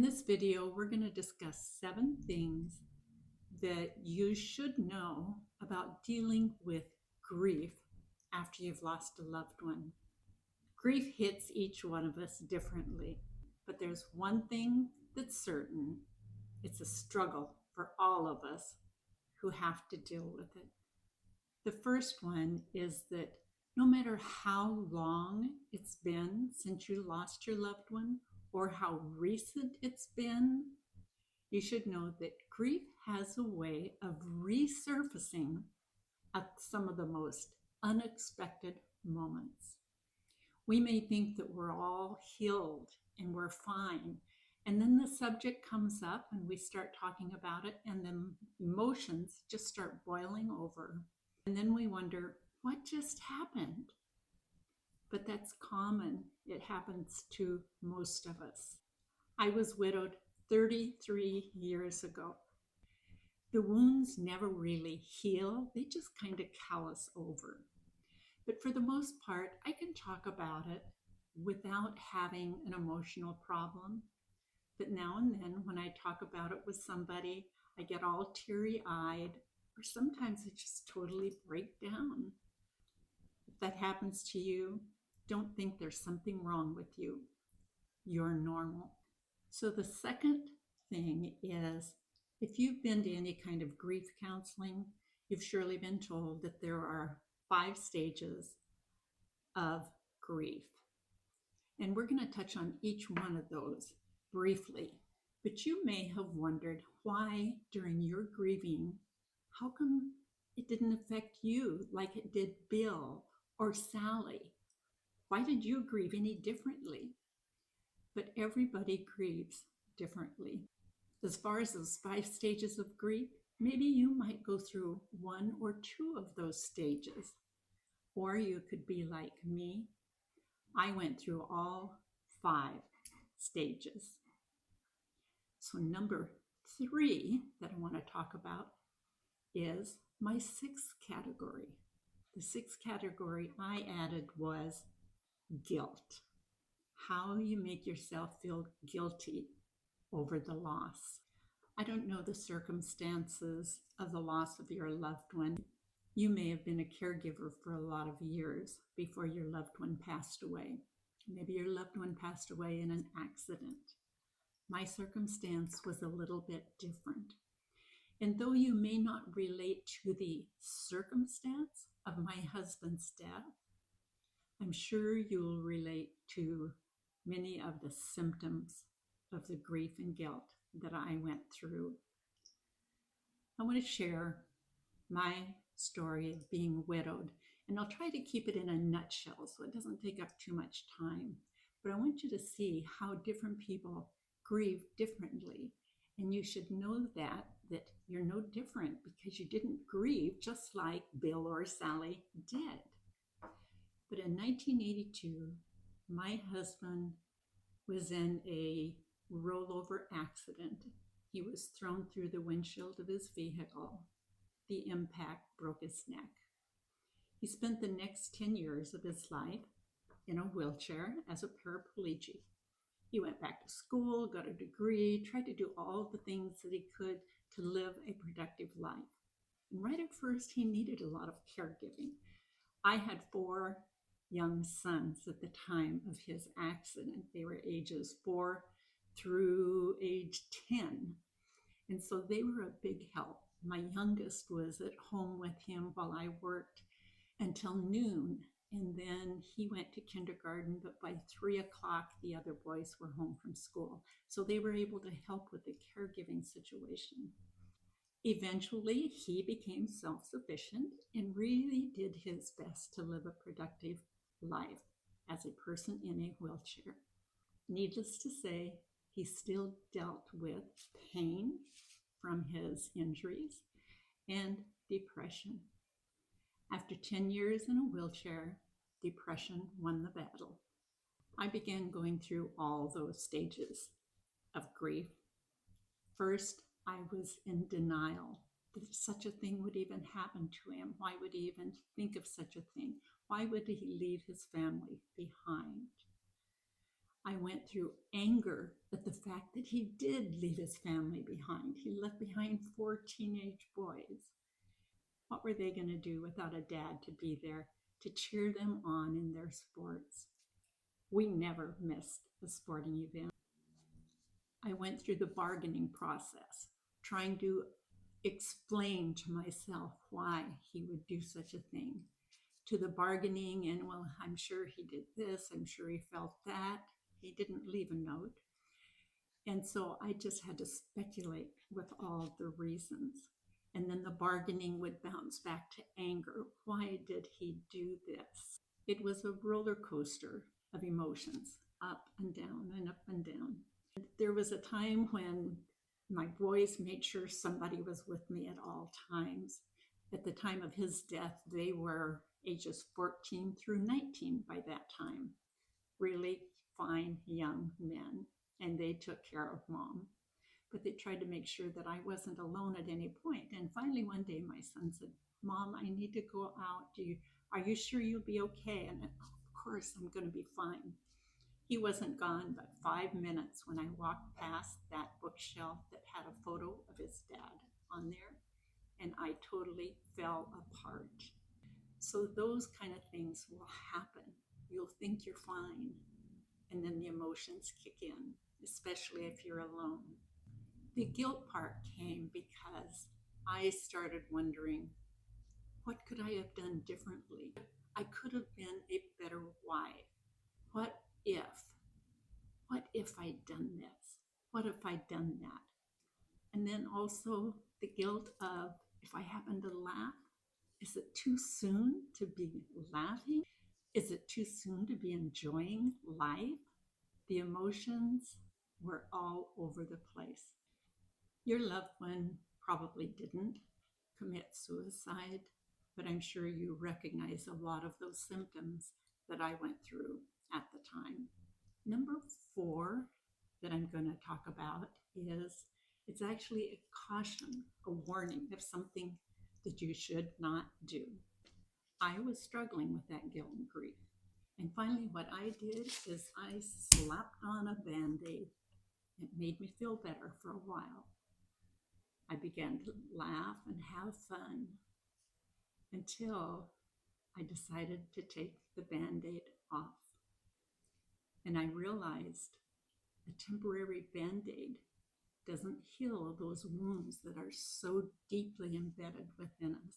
In this video, we're going to discuss 7 things that you should know about dealing with grief after you've lost a loved one. Grief hits each one of us differently, but there's one thing that's certain. It's a struggle for all of us who have to deal with it. The first one is that no matter how long it's been since you lost your loved one or how recent it's been, you should know that grief has a way of resurfacing at some of the most unexpected moments. We may think that we're all healed and we're fine, and then the subject comes up and we start talking about it, and then emotions just start boiling over. And then we wonder, what just happened? But that's common. It happens to most of us. I was widowed 33 years ago. The wounds never really heal, they just kind of callous over. But for the most part, I can talk about it without having an emotional problem. But now and then, when I talk about it with somebody, I get all teary-eyed, or sometimes I just totally break down. If that happens to you, don't think there's something wrong with you. You're normal. So the second thing is, if you've been to any kind of grief counseling, you've surely been told that there are 5 stages of grief. And we're going to touch on each one of those briefly. But you may have wondered why during your grieving, how come it didn't affect you like it did Bill or Sally? Why did you grieve any differently? But everybody grieves differently. As far as those 5 stages of grief, maybe you might go through 1 or 2 of those stages. Or you could be like me. I went through all 5 stages. So number 3 that I want to talk about is my 6th category. The 6th category I added was guilt. How you make yourself feel guilty over the loss. I don't know the circumstances of the loss of your loved one. You may have been a caregiver for a lot of years before your loved one passed away. Maybe your loved one passed away in an accident. My circumstance was a little bit different. And though you may not relate to the circumstance of my husband's death, I'm sure you'll relate to many of the symptoms of the grief and guilt that I went through. I want to share my story of being widowed, and I'll try to keep it in a nutshell so it doesn't take up too much time. But I want you to see how different people grieve differently, and you should know that you're no different because you didn't grieve just like Bill or Sally did. But in 1982, my husband was in a rollover accident. He was thrown through the windshield of his vehicle. The impact broke his neck. He spent the next 10 years of his life in a wheelchair as a paraplegic. He went back to school, got a degree, tried to do all the things that he could to live a productive life. And right at first, he needed a lot of caregiving. I had 4 young sons at the time of his accident. They were ages 4 through age 10. And so they were a big help. My youngest was at home with him while I worked until noon. And then he went to kindergarten, but by 3 o'clock, the other boys were home from school. So they were able to help with the caregiving situation. Eventually, he became self-sufficient and really did his best to live a productive life as a person in a wheelchair. Needless to say, he still dealt with pain from his injuries and depression. After 10 years in a wheelchair, depression won the battle. I began going through all those stages of grief. First, I was in denial that such a thing would even happen to him. Why would he even think of such a thing? Why would he leave his family behind? I went through anger at the fact that he did leave his family behind. He left behind 4 teenage boys. What were they going to do without a dad to be there to cheer them on in their sports? We never missed a sporting event. I went through the bargaining process, trying to explain to myself why he would do such a thing. To the bargaining, and well, I'm sure he did this, I'm sure he felt that. He didn't leave a note. And so I just had to speculate with all the reasons. And then the bargaining would bounce back to anger. Why did he do this? It was a roller coaster of emotions, up and down and up and down. There was a time when my boys made sure somebody was with me at all times. At the time of his death, they were ages 14 through 19 by that time. Really fine young men, and they took care of mom. But they tried to make sure that I wasn't alone at any point. And finally, one day, my son said, "Mom, I need to go out. Are you sure you'll be okay?" And of course, I'm going to be fine. He wasn't gone but 5 minutes when I walked past that bookshelf that had a photo of his dad on there, and I totally fell apart. So those kind of things will happen. You'll think you're fine, and then the emotions kick in, especially if you're alone. The guilt part came because I started wondering, what could I have done differently? I could have been a better wife. What if? What if I'd done this? What if I'd done that? And then also the guilt of, if I happen to laugh, is it too soon to be laughing? Is it too soon to be enjoying life? The emotions were all over the place. Your loved one probably didn't commit suicide, but I'm sure you recognize a lot of those symptoms that I went through at the time. Number 4 that I'm going to talk about is it's actually a caution, a warning of something that you should not do. I was struggling with that guilt and grief. And finally, what I did is I slapped on a Band-Aid. It made me feel better for a while. I began to laugh and have fun until I decided to take the Band-Aid off. And I realized a temporary Band-Aid doesn't heal those wounds that are so deeply embedded within us.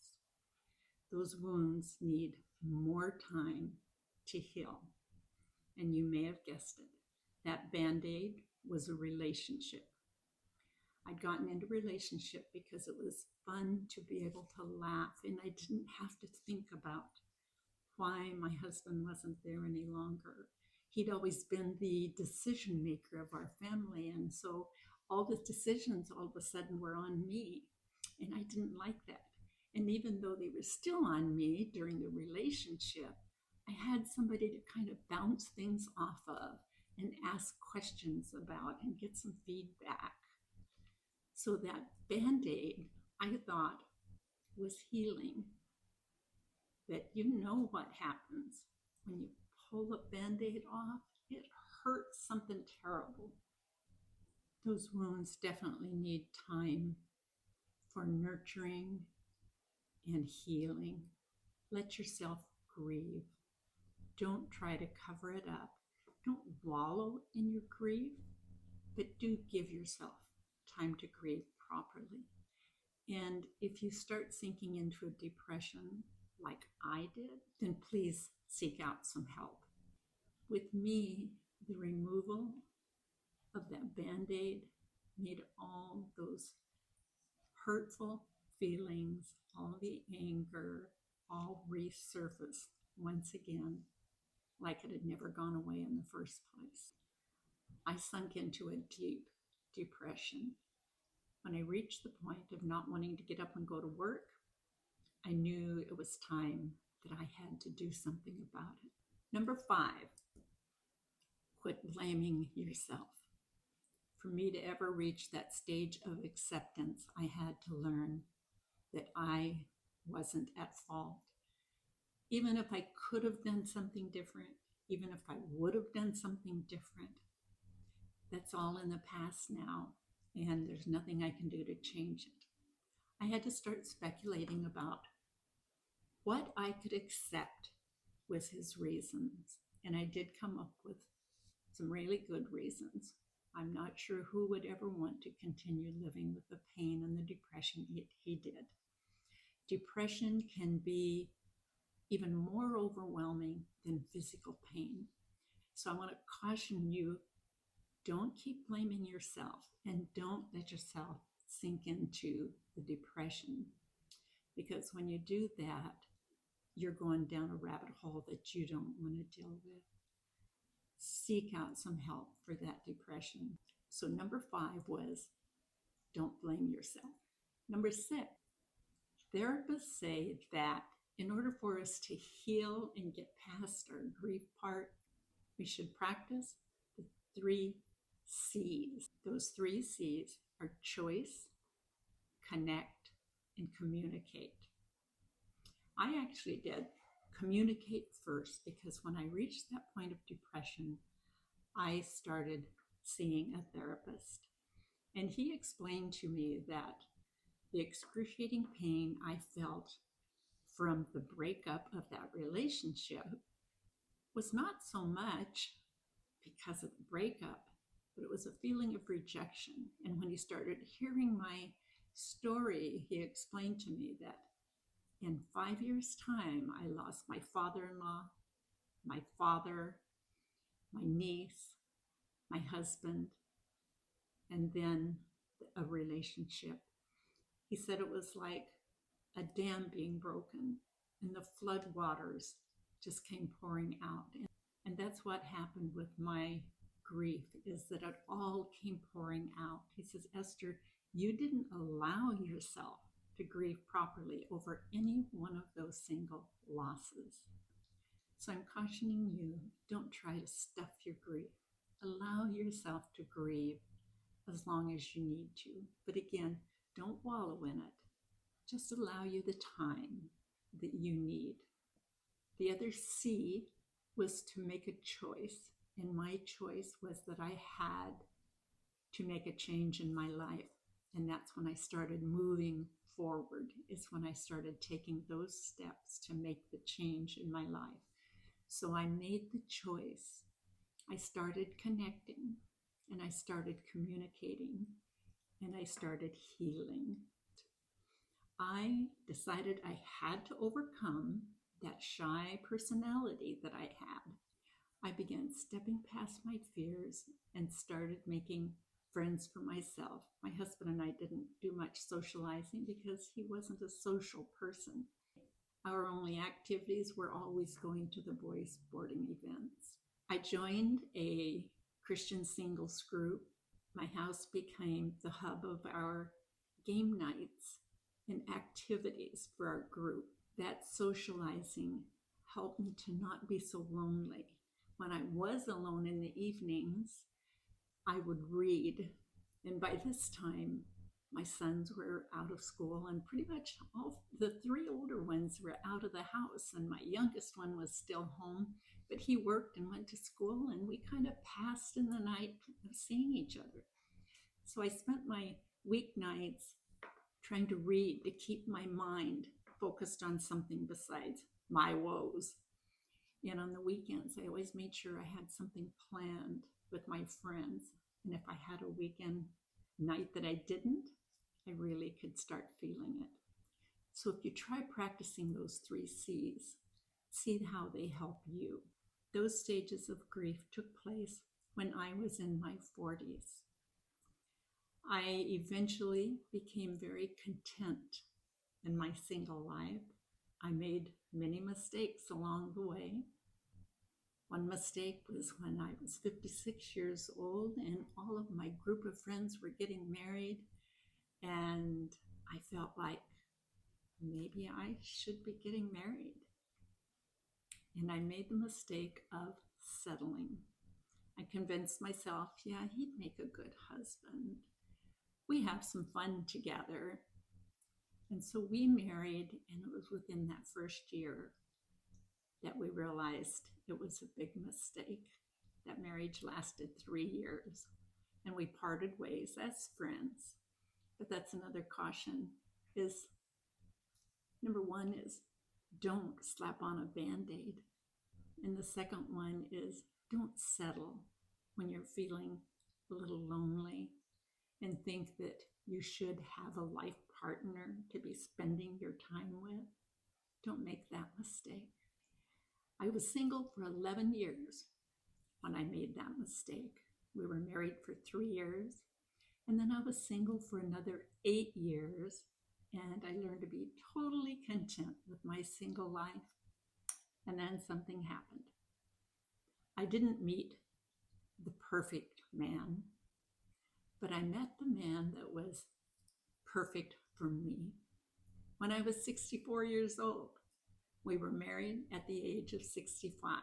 Those wounds need more time to heal. And you may have guessed it. That Band-Aid was a relationship. I'd gotten into a relationship because it was fun to be able to laugh, and I didn't have to think about why my husband wasn't there any longer. He'd always been the decision maker of our family, and so all the decisions all of a sudden were on me, and I didn't like that. And even though they were still on me during the relationship, I had somebody to kind of bounce things off of and ask questions about and get some feedback. So that Band-Aid, I thought, was healing. That you know what happens when you pull the Band-Aid off. It hurts something terrible. Those wounds definitely need time for nurturing and healing. Let yourself grieve. Don't try to cover it up. Don't wallow in your grief, but do give yourself time to grieve properly. And if you start sinking into a depression like I did, then please seek out some help. With me, the removal of that Band-Aid made all those hurtful feelings, all the anger, all resurface once again, like it had never gone away in the first place. I sunk into a deep depression. When I reached the point of not wanting to get up and go to work, I knew it was time that I had to do something about it. Number 5, quit blaming yourself. For me to ever reach that stage of acceptance, I had to learn that I wasn't at fault. Even if I could have done something different, even if I would have done something different. That's all in the past now, and there's nothing I can do to change it. I had to start speculating about what I could accept with his reasons, and I did come up with some really good reasons. I'm not sure who would ever want to continue living with the pain and the depression he did. Depression can be even more overwhelming than physical pain. So I want to caution you, don't keep blaming yourself and don't let yourself sink into the depression, because when you do that, you're going down a rabbit hole that you don't want to deal with. Seek out some help for that depression. So number 5 was, don't blame yourself. Number 6, therapists say that in order for us to heal and get past our grief part, we should practice the 3 C's. Those 3 C's are choice, connect, and communicate. I actually did communicate first, because when I reached that point of depression, I started seeing a therapist. And he explained to me that the excruciating pain I felt from the breakup of that relationship was not so much because of the breakup, but it was a feeling of rejection. And when he started hearing my story, he explained to me that in 5 years' time, I lost my father-in-law, my father, my niece, my husband, and then a relationship. He said it was like a dam being broken and the flood waters just came pouring out. And that's what happened with my grief, is that it all came pouring out. He says, Esther, you didn't allow yourself to grieve properly over any one of those single losses. So I'm cautioning you, don't try to stuff your grief. Allow yourself to grieve as long as you need to. But again, don't wallow in it. Just allow you the time that you need. The other C was to make a choice. And my choice was that I had to make a change in my life. And that's when I started moving forward, is when I started taking those steps to make the change in my life. So I made the choice. I started connecting, and I started communicating, and I started healing. I decided I had to overcome that shy personality that I had. I began stepping past my fears and started making friends for myself. My husband and I didn't do much socializing because he wasn't a social person. Our only activities were always going to the boys' sporting events. I joined a Christian singles group. My house became the hub of our game nights and activities for our group. That socializing helped me to not be so lonely. When I was alone in the evenings, I would read. And by this time, my sons were out of school, and pretty much all the 3 older ones were out of the house, and my youngest one was still home, but he worked and went to school, and we kind of passed in the night of seeing each other. So I spent my weeknights trying to read to keep my mind focused on something besides my woes. And on the weekends, I always made sure I had something planned with my friends. And if I had a weekend night that I didn't, I really could start feeling it. So if you try practicing those 3 C's, see how they help you. Those stages of grief took place when I was in my 40s. I eventually became very content in my single life. I made many mistakes along the way. One mistake was when I was 56 years old and all of my group of friends were getting married, and I felt like maybe I should be getting married. And I made the mistake of settling. I convinced myself, yeah, he'd make a good husband. We have some fun together. And so we married, and it was within that first year that we realized it was a big mistake. That marriage lasted 3 years and we parted ways as friends. But that's another caution is number one is don't slap on a band-aid. And the second one is don't settle when you're feeling a little lonely and think that you should have a life partner to be spending your time with. Don't make that mistake. I was single for 11 years when I made that mistake. We were married for 3 years, and then I was single for another 8 years, and I learned to be totally content with my single life. And then something happened. I didn't meet the perfect man, but I met the man that was perfect for me. When I was 64 years old, we were married at the age of 65,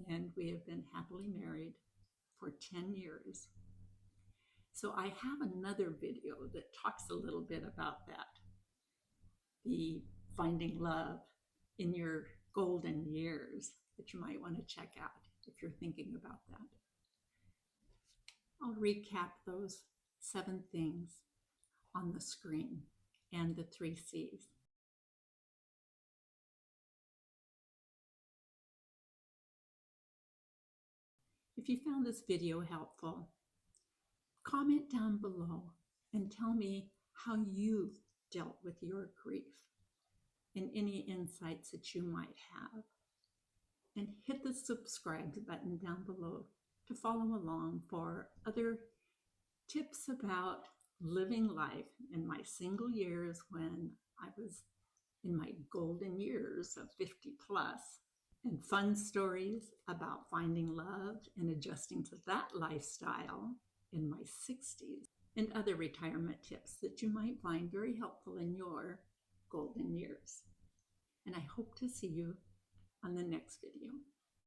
and we have been happily married for 10 years. So I have another video that talks a little bit about that, the finding love in your golden years, that you might want to check out if you're thinking about that. I'll recap those 7 things on the screen and the 3 C's. If you found this video helpful, comment down below and tell me how you've dealt with your grief and any insights that you might have. And hit the subscribe button down below to follow along for other tips about living life in my single years when I was in my golden years of 50 plus, and fun stories about finding love and adjusting to that lifestyle in my 60s, and other retirement tips that you might find very helpful in your golden years. And I hope to see you on the next video.